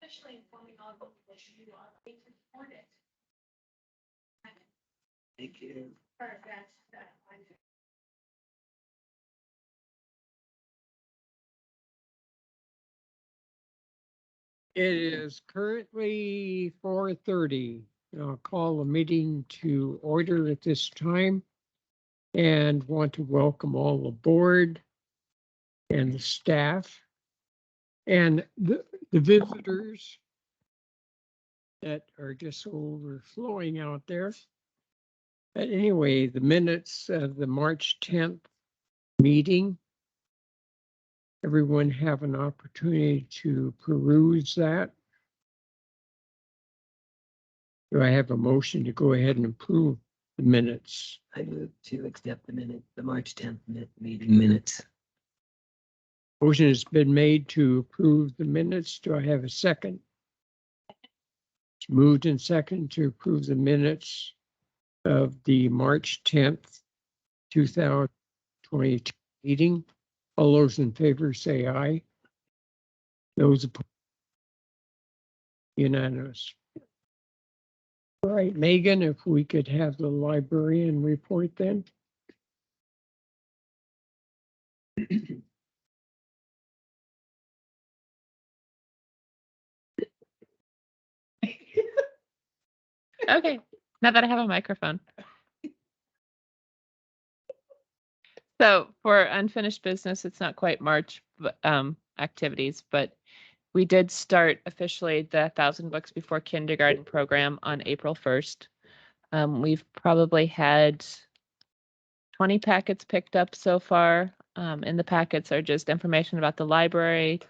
Officially informing all of that you are being recorded. Thank you. For that. It is currently 4:30. I'll call the meeting to order at this time and want to welcome all the board and the staff and the visitors that are just overflowing out there. But anyway, the minutes of the March 10th meeting. Everyone have an opportunity to peruse that. Do I have a motion to go ahead and approve the minutes? I move to accept the March 10th meeting minutes. Motion has been made to approve the minutes. Do I have a second? It's moved and second to approve the minutes of the March 10th, 2022 meeting. All those in favor say aye. Those opposed? Unanimous. All right, Megan, if we could have the librarian report then. Okay, now that I have a microphone. So for unfinished business, it's not quite March activities, but we did start officially the 1,000 Books Before Kindergarten program on April 1st. We've probably had 20 packets picked up so far. And the packets are just information about the library,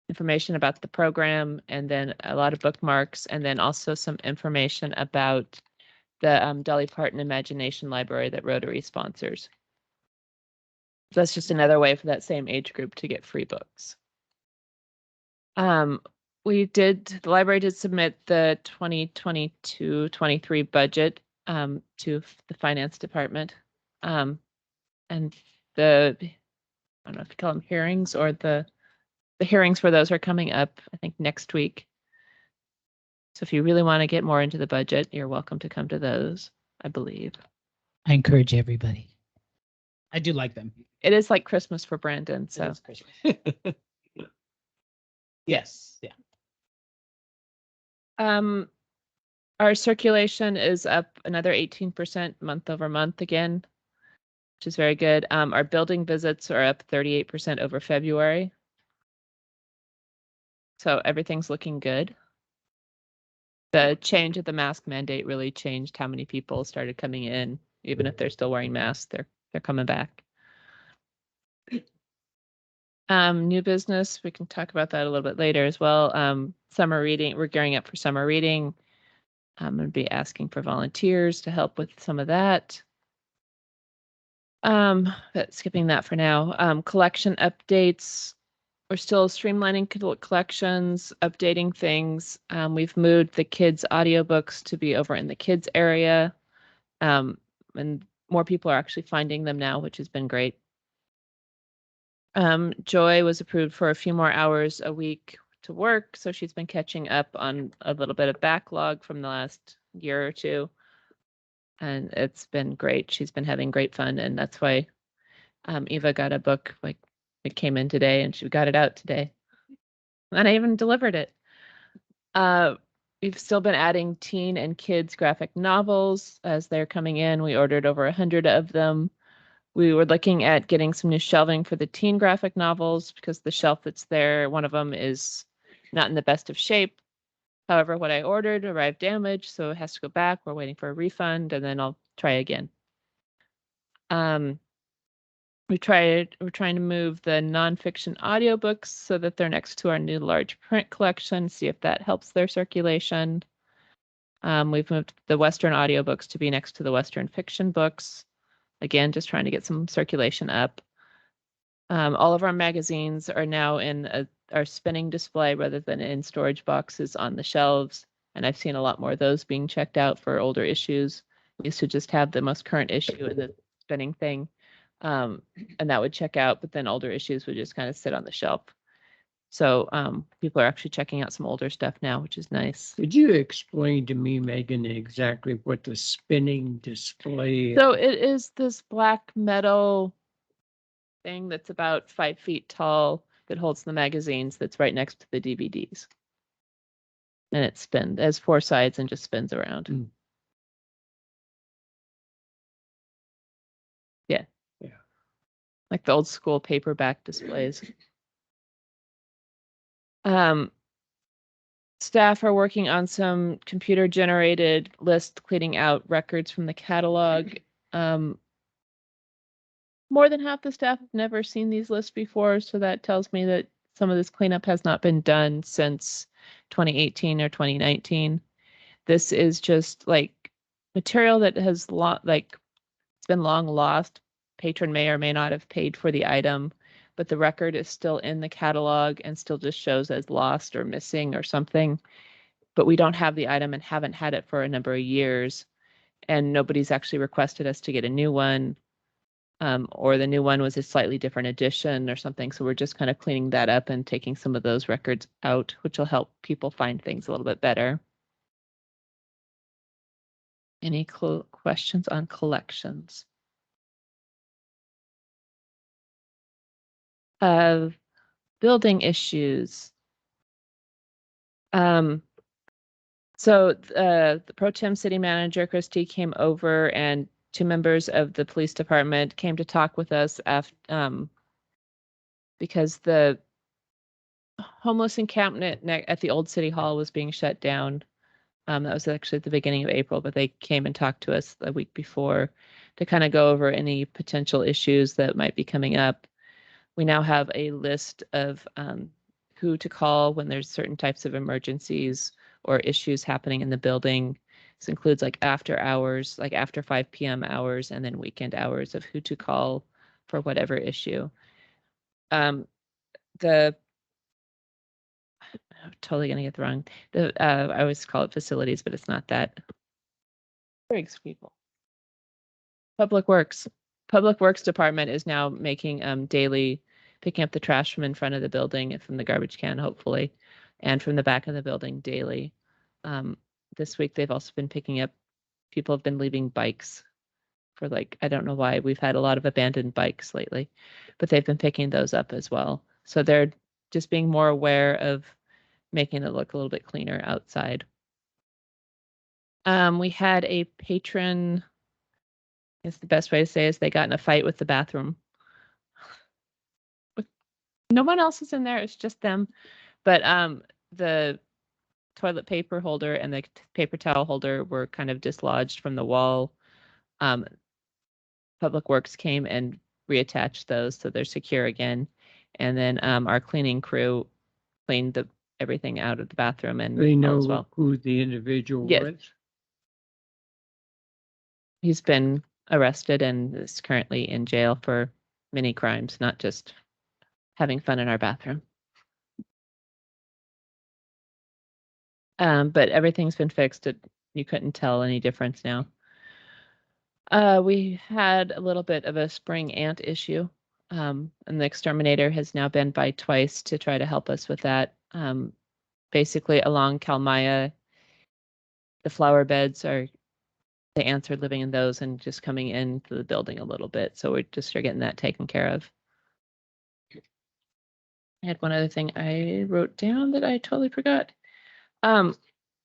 information about the program, and then a lot of bookmarks, and then also some information about the Dolly Parton Imagination Library that Rotary sponsors. So that's just another way for that same age group to get free books. The library did submit the 2022-23 budget to the finance department. And I don't know if you call them hearings or the hearings for those are coming up, I think, next week. So if you really want to get more into the budget, you're welcome to come to those, I believe. I encourage everybody. I do like them. It is like Christmas for Brandon, so. It is Christmas. Yes, yeah. Our circulation is up another 18% month over month again, which is very good. Our building visits are up 38% over February. So everything's looking good. The change of the mask mandate really changed how many people started coming in. Even if they're still wearing masks, they're coming back. New business, we can talk about that a little bit later as well. Summer reading, we're gearing up for summer reading. I'm going to be asking for volunteers to help with some of that. But skipping that for now. Collection updates. We're still streamlining collections, updating things. We've moved the kids' audiobooks to be over in the kids area. And more people are actually finding them now, which has been great. Joy was approved for a few more hours a week to work, so she's been catching up on a little bit of backlog from the last year or two. And it's been great. She's been having great fun, and that's why Eva got a book, like it came in today, and she got it out today. And I even delivered it. We've still been adding teen and kids graphic novels as they're coming in. We ordered over 100 of them. We were looking at getting some new shelving for the teen graphic novels because the shelf that's there, one of them is not in the best of shape. However, what I ordered arrived damaged, so it has to go back. We're waiting for a refund, and then I'll try again. We're trying to move the nonfiction audiobooks so that they're next to our new large print collection, see if that helps their circulation. We've moved the Western audiobooks to be next to the Western fiction books. Again, just trying to get some circulation up. All of our magazines are now in our spinning display rather than in storage boxes on the shelves. And I've seen a lot more of those being checked out for older issues. We used to just have the most current issue in the spinning thing. And that would check out, but then older issues would just kind of sit on the shelf. So people are actually checking out some older stuff now, which is nice. Could you explain to me, Megan, exactly what the spinning display? So it is this black metal thing that's about 5 feet tall that holds the magazines that's right next to the DVDs. And it has 4 sides and just spins around. Mm. Yeah. Yeah. Like the old school paperback displays. Staff are working on some computer generated list cleaning out records from the catalog. More than half the staff have never seen these lists before, so that tells me that some of this cleanup has not been done since 2018 or 2019. This is just like material that has it's been long lost. Patron may or may not have paid for the item, but the record is still in the catalog and still just shows as lost or missing or something. But we don't have the item and haven't had it for a number of years, and nobody's actually requested us to get a new one. Or the new one was a slightly different edition or something. So we're just kind of cleaning that up and taking some of those records out, which will help people find things a little bit better. Any questions on collections? Building issues. So the pro tem city manager, Christy, came over, and 2 members of the police department came to talk with us after, because the homeless encampment at the old city hall was being shut down. That was actually at the beginning of April, but they came and talked to us the week before to kind of go over any potential issues that might be coming up. We now have a list of who to call when there's certain types of emergencies or issues happening in the building. This includes like after hours, like after 5 p.m. hours, and then weekend hours of who to call for whatever issue. I'm totally gonna get the wrong. I always call it facilities, but it's not that. Briggs people. Public Works. Public Works Department is now making daily picking up the trash from in front of the building and from the garbage can, hopefully, and from the back of the building daily. This week they've also been picking up. People have been leaving bikes for I don't know why we've had a lot of abandoned bikes lately, but they've been picking those up as well. So they're just being more aware of making it look a little bit cleaner outside. We had a patron, I guess the best way to say is they got in a fight with the bathroom. No one else is in there, it's just them. But the toilet paper holder and the paper towel holder were kind of dislodged from the wall. Public Works came and reattached those so they're secure again. And then our cleaning crew cleaned everything out of the bathroom and They know as well. who the individual was? He's been arrested and is currently in jail for many crimes, not just having fun in our bathroom. But everything's been fixed. You couldn't tell any difference now. We had a little bit of a spring ant issue, and the exterminator has now been by twice to try to help us with that. Basically, along Kalmaya, the flower beds the ants are living in those and just coming into the building a little bit. So we just are getting that taken care of. I had one other thing I wrote down that I totally forgot. And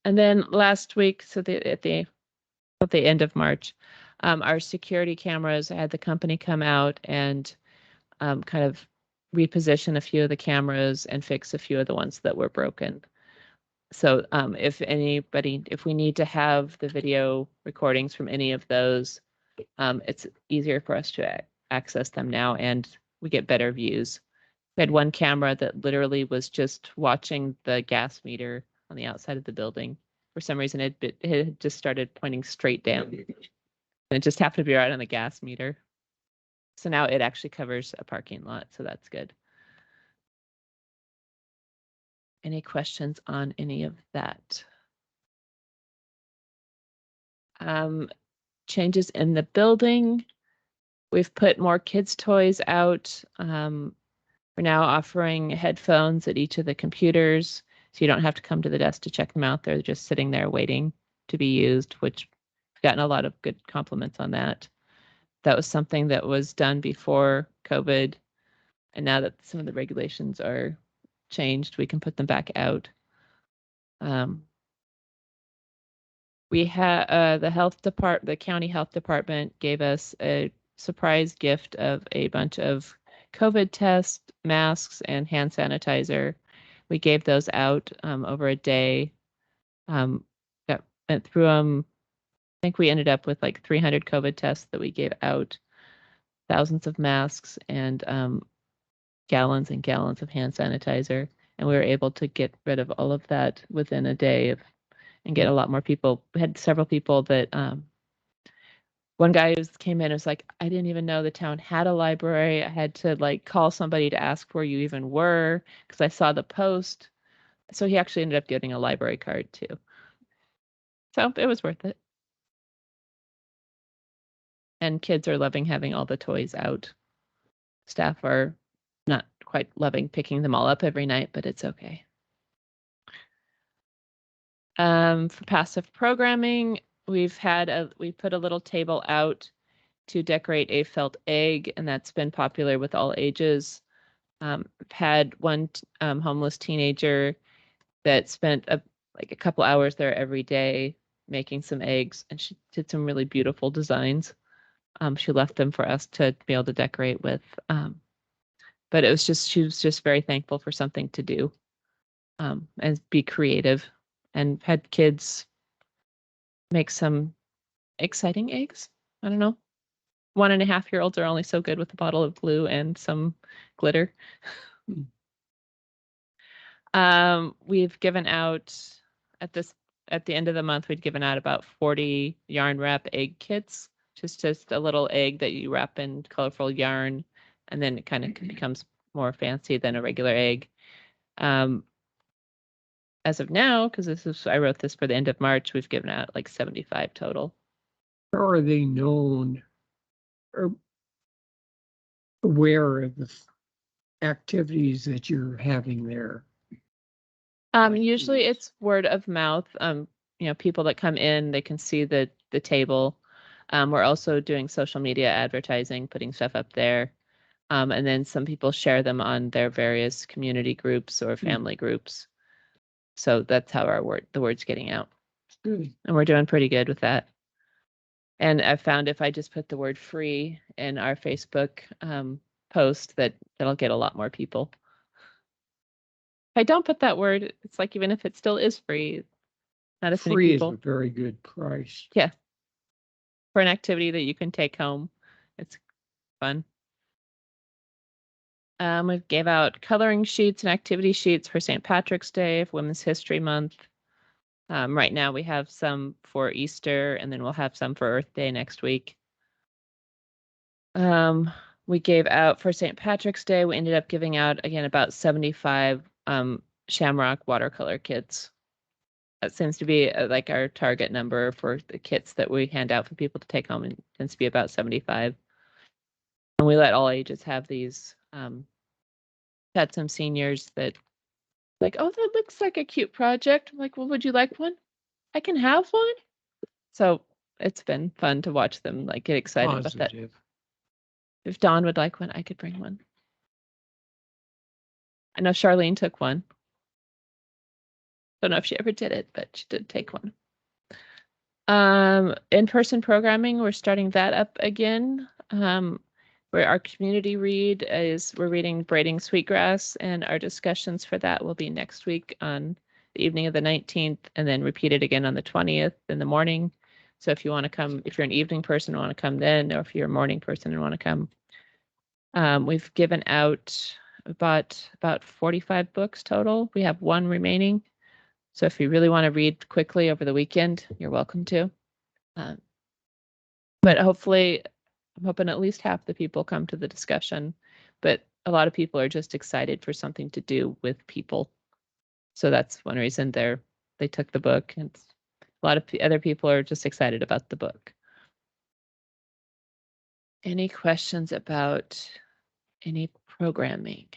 then last week, so at the end of March, our security cameras, I had the company come out and kind of reposition a few of the cameras and fix a few of the ones that were broken. So if we need to have the video recordings from any of those, it's easier for us to access them now, and we get better views. We had one camera that literally was just watching the gas meter on the outside of the building. For some reason, it had just started pointing straight down. And it just happened to be right on the gas meter. So now it actually covers a parking lot, so that's good. Any questions on any of that? Changes in the building. We've put more kids' toys out. We're now offering headphones at each of the computers, so you don't have to come to the desk to check them out. They're just sitting there waiting to be used, which I've gotten a lot of good compliments on that. That was something that was done before COVID, and now that some of the regulations are changed, we can put them back out. We had the county health department gave us a surprise gift of a bunch of COVID tests, masks, and hand sanitizer. We gave those out over a day. Went through them. I think we ended up with like 300 COVID tests that we gave out, thousands of masks, and gallons and gallons of hand sanitizer. And we were able to get rid of all of that within a day and get a lot more people. We had several people that one guy came in and was like, I didn't even know the town had a library. I had to like call somebody to ask where you even were because I saw the post. So he actually ended up getting a library card too. So it was worth it. And kids are loving having all the toys out. Staff are not quite loving picking them all up every night, but it's okay. For passive programming, we put a little table out to decorate a felt egg, and that's been popular with all ages. Had one homeless teenager that spent a couple hours there every day making some eggs, and she did some really beautiful designs. She left them for us to be able to decorate with. But she was just very thankful for something to do and be creative, and had kids make some exciting eggs. I don't know. 1.5-year-olds are only so good with a bottle of glue and some glitter. We've given out at the end of the month, we'd given out about 40 yarn wrap egg kits, just a little egg that you wrap in colorful yarn, and then it kind of becomes more fancy than a regular egg. As of now, because I wrote this for the end of March, we've given out like 75 total. How are they known or aware of the activities that you're having there? Usually it's word of mouth. People that come in, they can see the table. We're also doing social media advertising, putting stuff up there. And then some people share them on their various community groups or family groups. So that's how the word's getting out. Good. And we're doing pretty good with that. And I found if I just put the word free in our Facebook post, that'll get a lot more people. If I don't put that word, it's like even if it still is free, not as many Free people. is a very good price. Yeah. For an activity that you can take home. It's fun. We gave out coloring sheets and activity sheets for St. Patrick's Day, for Women's History Month. Right now we have some for Easter, and then we'll have some for Earth Day next week. We gave out for St. Patrick's Day, we ended up giving out, again, about 75 Shamrock watercolor kits. That seems to be like our target number for the kits that we hand out for people to take home. It tends to be about 75. And we let all ages have these. Had some seniors that like, oh, that looks like a cute project. I'm like, well, would you like one? I can have one. So it's been fun to watch them like get excited about that. If Dawn would like one, I could bring one. I know Charlene took one. Don't know if she ever did it, but she did take one. In-person programming, we're starting that up again. Where our community read is we're reading Braiding Sweetgrass, and our discussions for that will be next week on the evening of the 19th, and then repeated again on the 20th in the morning. So if you want to come, if you're an evening person and want to come then, or if you're a morning person and want to come, we've given out about 45 books total. We have one remaining. So if you really want to read quickly over the weekend, you're welcome to. But hopefully, I'm hoping at least half the people come to the discussion, but a lot of people are just excited for something to do with people. So that's one reason they took the book, and a lot of other people are just excited about the book. Any questions about any programming?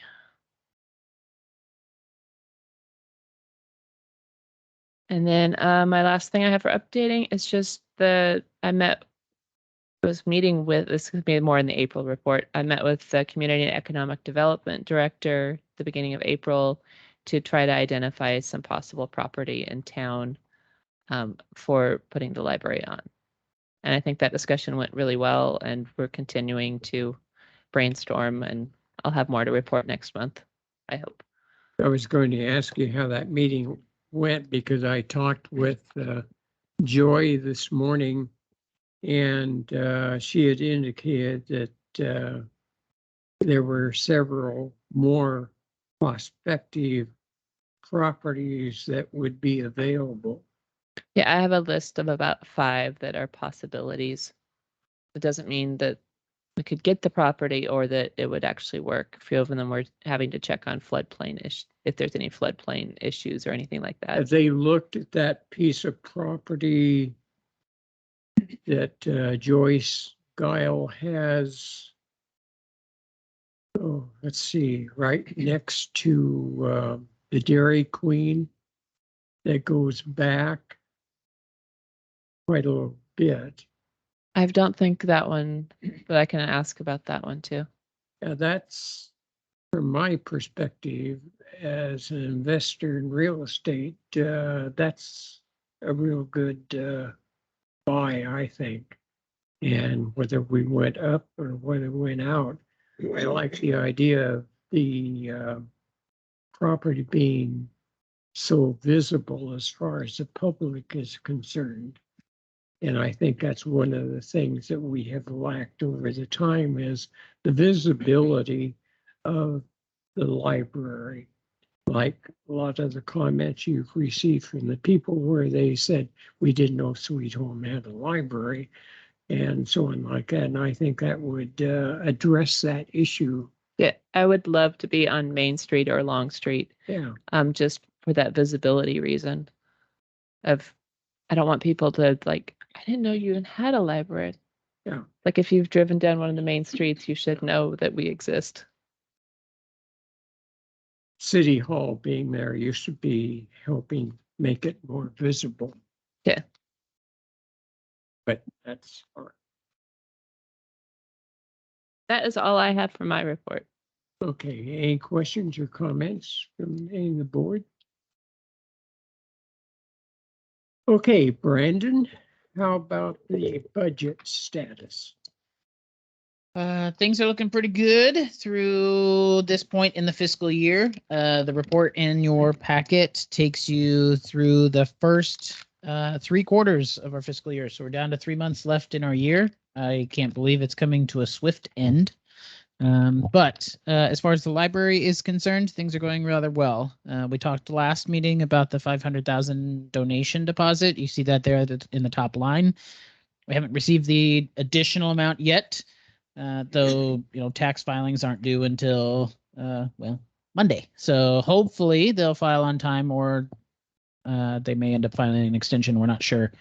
And then my last thing I have for updating is just was meeting with, this could be more in the April report. I met with the Community and Economic Development Director at the beginning of April to try to identify some possible property in town for putting the library on. And I think that discussion went really well, and we're continuing to brainstorm, and I'll have more to report next month, I hope. I was going to ask you how that meeting went because I talked with Joy this morning, and she had indicated that there were several more prospective properties that would be available. Yeah, I have a list of about 5 that are possibilities. It doesn't mean that we could get the property or that it would actually work. A few of them were having to check on floodplain if there's any floodplain issues or anything like that. Have they looked at that piece of property that Joyce Guile has? Oh, let's see, right next to the Dairy Queen that goes back quite a little bit. I don't think that one, but I can ask about that one too. Yeah, that's from my perspective as an investor in real estate, that's a real good buy, I think. And whether we went up or whether we went out, I like the idea of the property being so visible as far as the public is concerned. And I think that's one of the things that we have lacked over the time is the visibility of the library. Like a lot of the comments you've received from the people where they said, we didn't know Sweet Home had a library and so on like that. And I think that would address that issue. Yeah, I would love to be on Main Street or Long Street. Yeah. Just for that visibility reason of, I don't want people to like, I didn't know you even had a library. Yeah. Like if you've driven down one of the main streets, you should know that we exist. City Hall being there used to be helping make it more visible. Yeah. But that's all right. That is all I have for my report. Okay, any questions or comments from any of the board? Okay, Brandon, how about the budget status? Things are looking pretty good through this point in the fiscal year. The report in your packet takes you through the first 3 quarters of our fiscal year. So we're down to 3 months left in our year. I can't believe it's coming to a swift end. But as far as the library is concerned, things are going rather well. We talked last meeting about the 500,000 donation deposit. You see that there in the top line. We haven't received the additional amount yet, though tax filings aren't due until Monday. So hopefully they'll file on time, or they may end up filing an extension. We're not sure.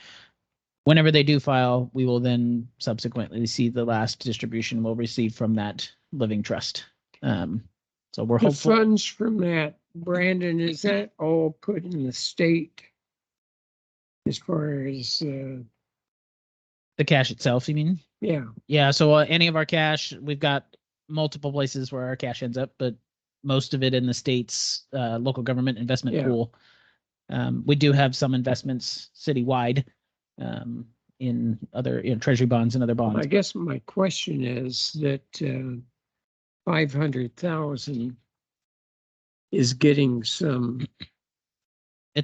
Whenever they do file, we will then subsequently see the last distribution we'll receive from that living trust. So we're hopeful. The funds from that, Brandon, is that all put in the state as far as The cash itself, you mean? yeah. Yeah. So any of our cash, we've got multiple places where our cash ends up, but most of it in the state's local government investment pool. We do have some investments citywide in other treasury bonds and other bonds. I guess my question is that 500,000 is getting some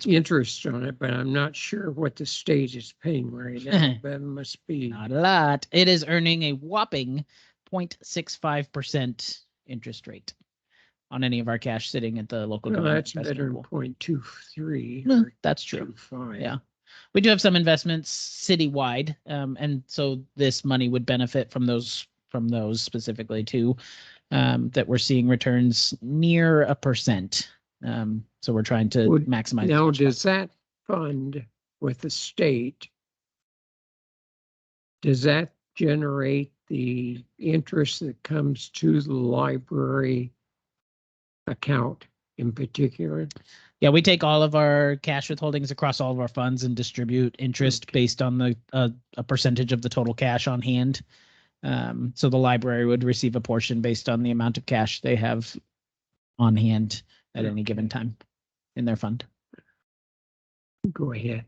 interest on it, but I'm not sure what the state is paying right now. That must be not a lot. It is earning a whopping 0.65% interest rate on any of our cash sitting at the local government. That's better than 0.23. Well, that's true. 0.25. Yeah. We do have some investments citywide, and so this money would benefit from those specifically too, that we're seeing returns near 1%. So we're trying to maximize. Now, does that fund with the state, does that generate the interest that comes to the library account? in particular? Yeah, we take all of our cash withholdings across all of our funds and distribute interest based on the a percentage of the total cash on hand. So the library would receive a portion based on the amount of cash they have on hand at any given time in their fund. Go ahead.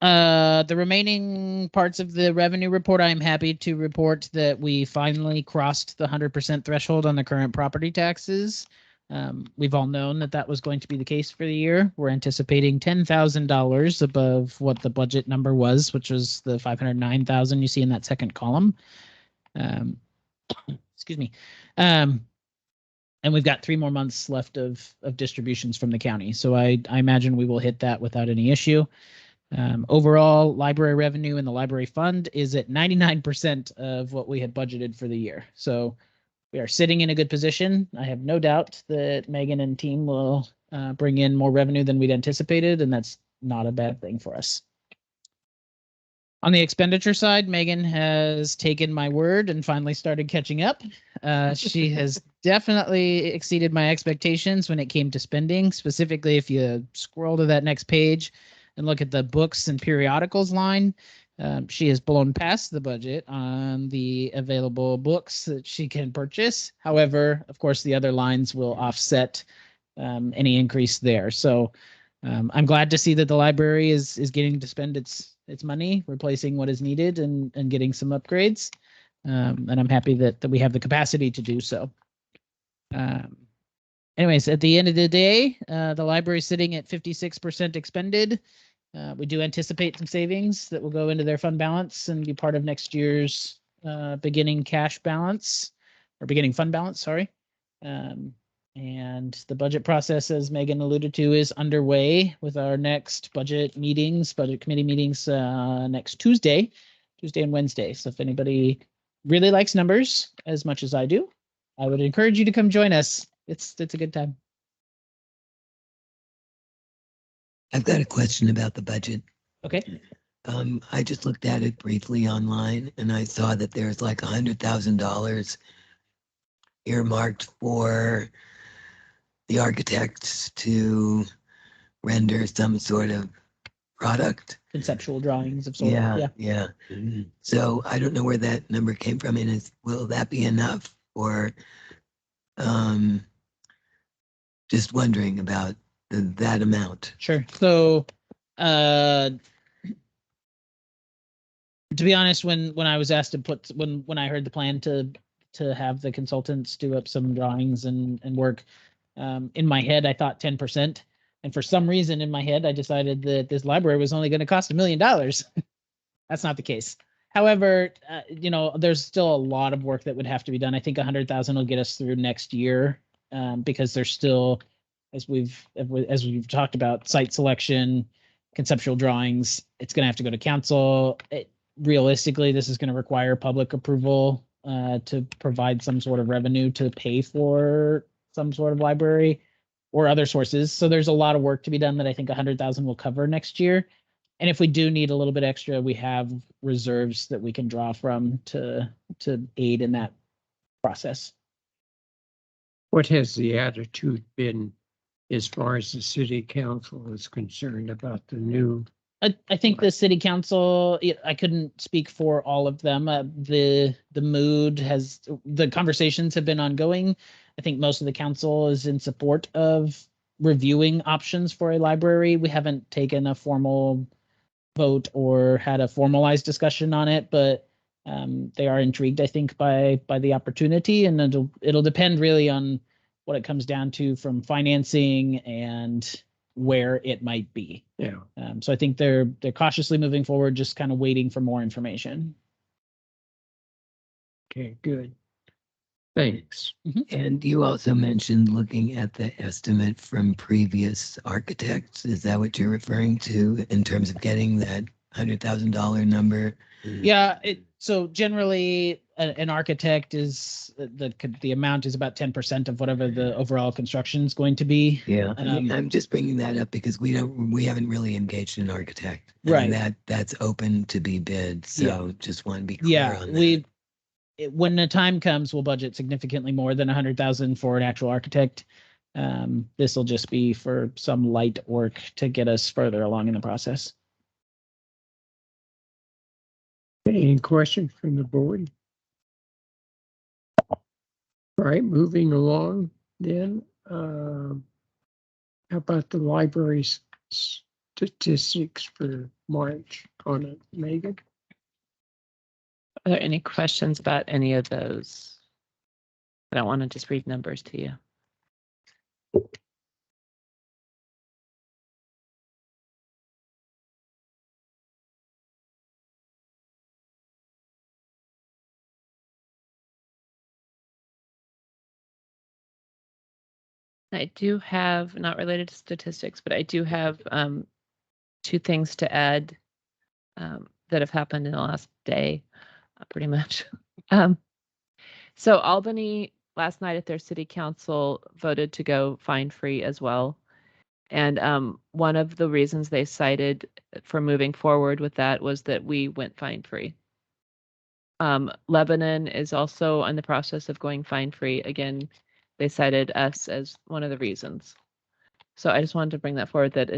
The remaining parts of the revenue report, I'm happy to report that we finally crossed the 100% threshold on the current property taxes. We've all known that that was going to be the case for the year. We're anticipating $10,000 above what the budget number was, which was the 509,000 you see in that second column. Excuse me. And we've got 3 more months left of distributions from the county. So I imagine we will hit that without any issue. Overall, library revenue in the library fund is at 99% of what we had budgeted for the year. So we are sitting in a good position. I have no doubt that Megan and team will bring in more revenue than we'd anticipated, and that's not a bad thing for us. On the expenditure side, Megan has taken my word and finally started catching up. She has definitely exceeded my expectations when it came to spending. Specifically, if you scroll to that next page and look at the books and periodicals line, she has blown past the budget on the available books that she can purchase. However, of course, the other lines will offset any increase there. So I'm glad to see that the library is getting to spend its money, replacing what is needed and getting some upgrades. And I'm happy that we have the capacity to do so. Anyways, at the end of the day, the library is sitting at 56% expended. We do anticipate some savings that will go into their fund balance and be part of next year's beginning cash balance or beginning fund balance, sorry. And the budget process, as Megan alluded to, is underway with our next budget committee meetings next Tuesday and Wednesday. So if anybody really likes numbers as much as I do, I would encourage you to come join us. It's a good time. I've got a question about the budget. Okay. I just looked at it briefly online and I saw that there's like $100,000 earmarked for the architects to render some sort of product. Conceptual drawings of sort. Yeah. So I don't know where that number came from, and will that be enough, or just wondering about that amount? Sure. So to be honest, when I was asked to put when I heard the plan to have the consultants do up some drawings and work, in my head I thought 10%, and for some reason in my head I decided that this library was only going to cost $1 million. That's not the case. However, there's still a lot of work that would have to be done. I think 100,000 will get us through next year, because there's still, as we've talked about, site selection, conceptual drawings. It's going to have to go to council. Realistically, this is going to require public approval to provide some sort of revenue to pay for some sort of library or other sources. So there's a lot of work to be done that I think 100,000 will cover next year. And if we do need a little bit extra, we have reserves that we can draw from to aid in that process. What has the attitude been as far as the city council is concerned about the new? I think the city council, I couldn't speak for all of them. The conversations have been ongoing. I think most of the council is in support of reviewing options for a library. We haven't taken a formal vote or had a formalized discussion on it, but they are intrigued, I think, by the opportunity, and it'll depend really on what it comes down to from financing and where it might be. Yeah. So I think they're cautiously moving forward, just kind of waiting for more information. Okay, good. Thanks. And you also mentioned looking at the estimate from previous architects. Is that what you're referring to in terms of getting that $100,000 number? Yeah. So generally, an architect is the amount is about 10% of whatever the overall construction is going to be. Yeah, I'm just bringing that up because we haven't really engaged an architect. Right. And that's open to be bid. So just want to be clear on that. When the time comes, we'll budget significantly more than 100,000 for an actual architect. This will just be for some light work to get us further along in the process. Any questions from the board? All right, moving along then. How about the library's statistics for March on it, Megan? Are there any questions about any of those? I don't want to just read numbers to you. I do have, not related to statistics, but I do have two things to add that have happened in the last day, pretty much. So Albany last night at their city council voted to go fine-free as well. And one of the reasons they cited for moving forward with that was that we went fine-free. Lebanon is also in the process of going fine-free. Again, they cited us as one of the reasons. So I just wanted to bring that forward, that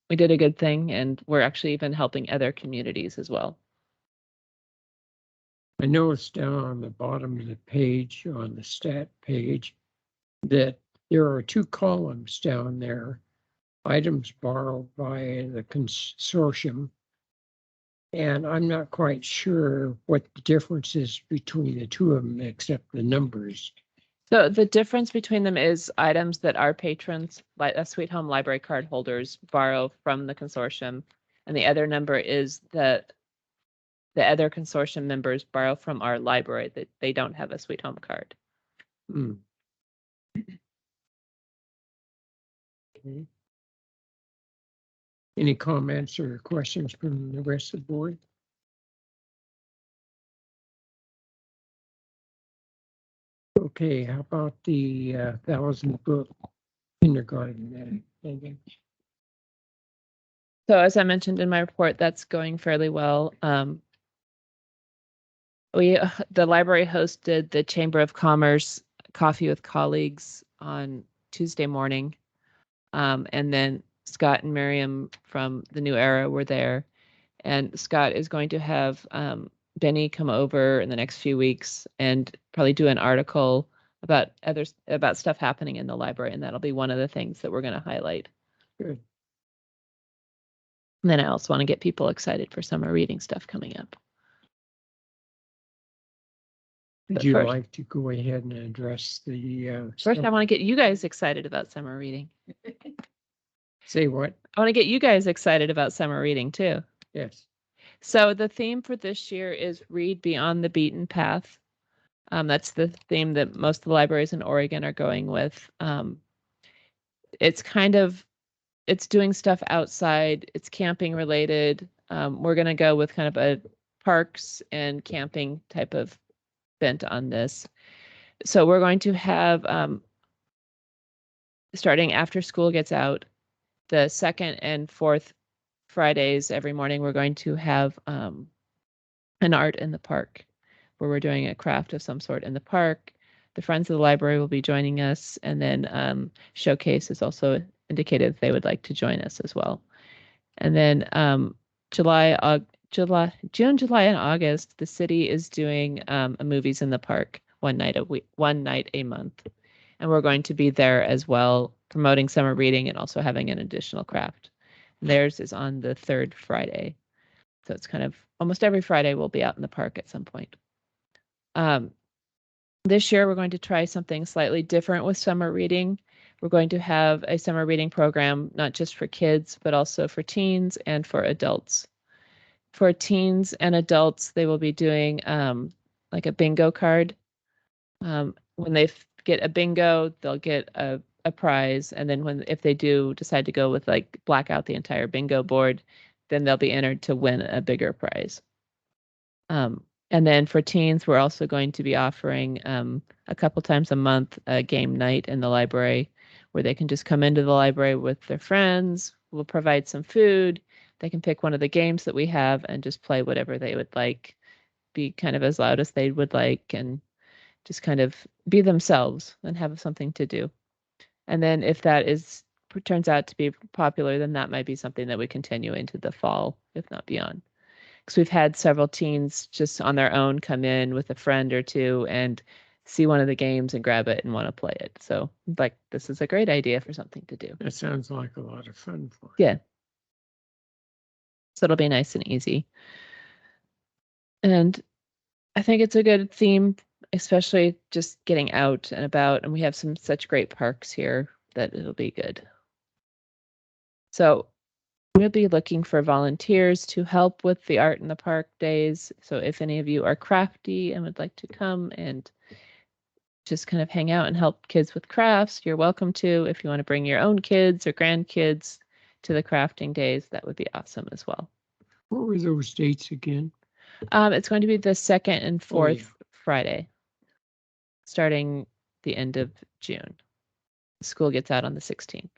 we did a good thing, and we're actually even helping other communities as well. I noticed down on the bottom of the page, on the stat page, that there are two columns down there, items borrowed by the consortium. And I'm not quite sure what the difference is between the two of them, except the numbers. So the difference between them is items that our patrons, like Sweet Home Library card holders, borrow from the consortium, and the other number is that the other consortium members borrow from our library that they don't have a Sweet Home card. Hmm. Okay. Any comments or questions from the rest of the board? Okay, how about the 1,000-book kindergarten? So as I mentioned in my report, that's going fairly well. The library hosted the Chamber of Commerce Coffee with Colleagues on Tuesday morning. And then Scott and Miriam from the New Era were there. And Scott is going to have Benny come over in the next few weeks and probably do an article about stuff happening in the library. And that'll be one of the things that we're going to highlight. Good. And then I also want to get people excited for summer reading stuff coming up. Would you like to go ahead and address the first, I want to get you guys excited about summer reading. Say what? I want to get you guys excited about summer reading too. Yes. So the theme for this year is Read Beyond the Beaten Path. That's the theme that most of the libraries in Oregon are going with. It's doing stuff outside. It's camping related. We're going to go with kind of a parks and camping type of bent on this. So we're going to have, starting after school gets out, the second and fourth Fridays every morning, we're going to have an art in the park where we're doing a craft of some sort in the park. The Friends of the Library will be joining us, and then Showcase has also indicated they would like to join us as well. And then June, July, and August, the city is doing a movies in the park one night a month. And we're going to be there as well, promoting summer reading and also having an additional craft. And theirs is on the third Friday. So it's kind of almost every Friday we'll be out in the park at some point. This year we're going to try something slightly different with summer reading. We're going to have a summer reading program, not just for kids, but also for teens and for adults. For teens and adults, they will be doing like a bingo card. When they get a bingo, they'll get a prize. And then if they do decide to go with like black out the entire bingo board, then they'll be entered to win a bigger prize. And then for teens, we're also going to be offering a couple times a month a game night in the library where they can just come into the library with their friends. We'll provide some food. They can pick one of the games that we have and just play whatever they would like, be kind of as loud as they would like, and just kind of be themselves and have something to do. And then if that turns out to be popular, then that might be something that we continue into the fall, if not beyond. Because we've had several teens just on their own come in with a friend or two and see one of the games and grab it and want to play it. So like, this is a great idea for something to do. That sounds like a lot of fun for you. Yeah. So it'll be nice and easy. And I think it's a good theme, especially just getting out and about. And we have such great parks here that it'll be good. So we'll be looking for volunteers to help with the Art in the Park days. So if any of you are crafty and would like to come and just kind of hang out and help kids with crafts, you're welcome to. If you want to bring your own kids or grandkids to the crafting days, that would be awesome as well. What were those dates again? It's going to be the second and fourth yeah. Friday, starting the end of June. School gets out on the 16th.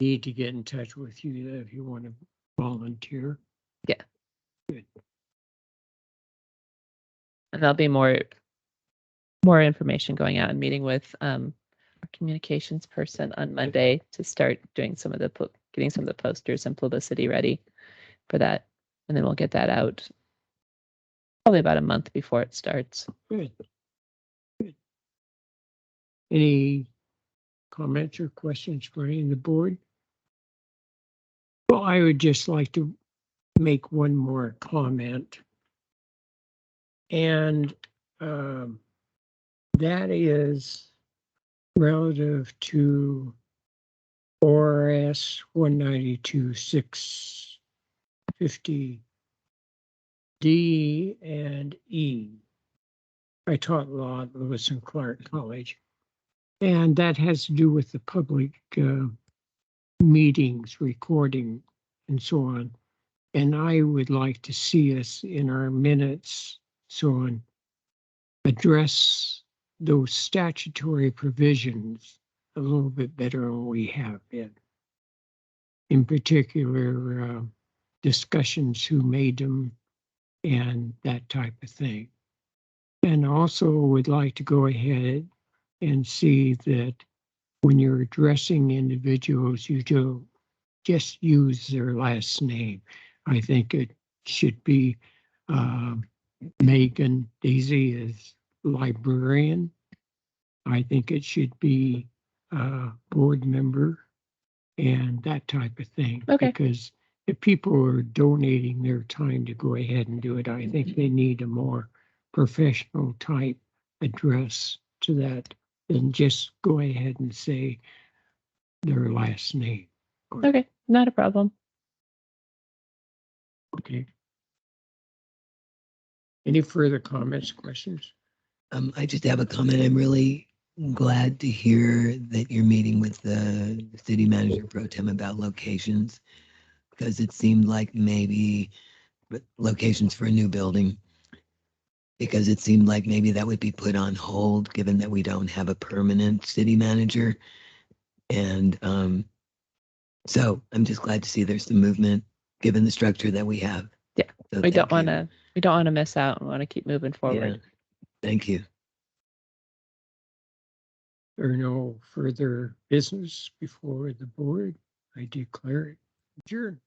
Need to get in touch with you if you want to volunteer. Yeah. Good. And there'll be more information going out and meeting with our communications person on Monday to start doing getting some of the posters and publicity ready for that. And then we'll get that out probably about a month before it starts. Good. Good. Any comments or questions for any of the board? Well, I would just like to make one more comment. And that is relative to ORS 192.650 D and E. I taught law at Lewis and Clark College, and that has to do with the public meetings, recording, and so on. And I would like to see us in our minutes, so on, address those statutory provisions a little bit better than we have been. In particular, discussions who made them and that type of thing. And also would like to go ahead and see that when you're addressing individuals, you don't just use their last name. I think it should be Megan Daisy is librarian. I think it should be board member and that type of thing. Okay. Because if people are donating their time to go ahead and do it, I think they need a more professional type address to that than just go ahead and say their last name. Okay, not a problem. Okay. Any further comments, questions? I just have a comment. I'm really glad to hear that you're meeting with the city manager pro tem about locations, because it seemed like maybe locations for a new building, because it seemed like maybe that would be put on hold given that we don't have a permanent city manager. And so I'm just glad to see there's some movement given the structure that we have. Yeah, So we don't thank want you. to miss out. We want to keep moving forward. Yeah. Thank you. There are no further business before the board. I declare it adjourned.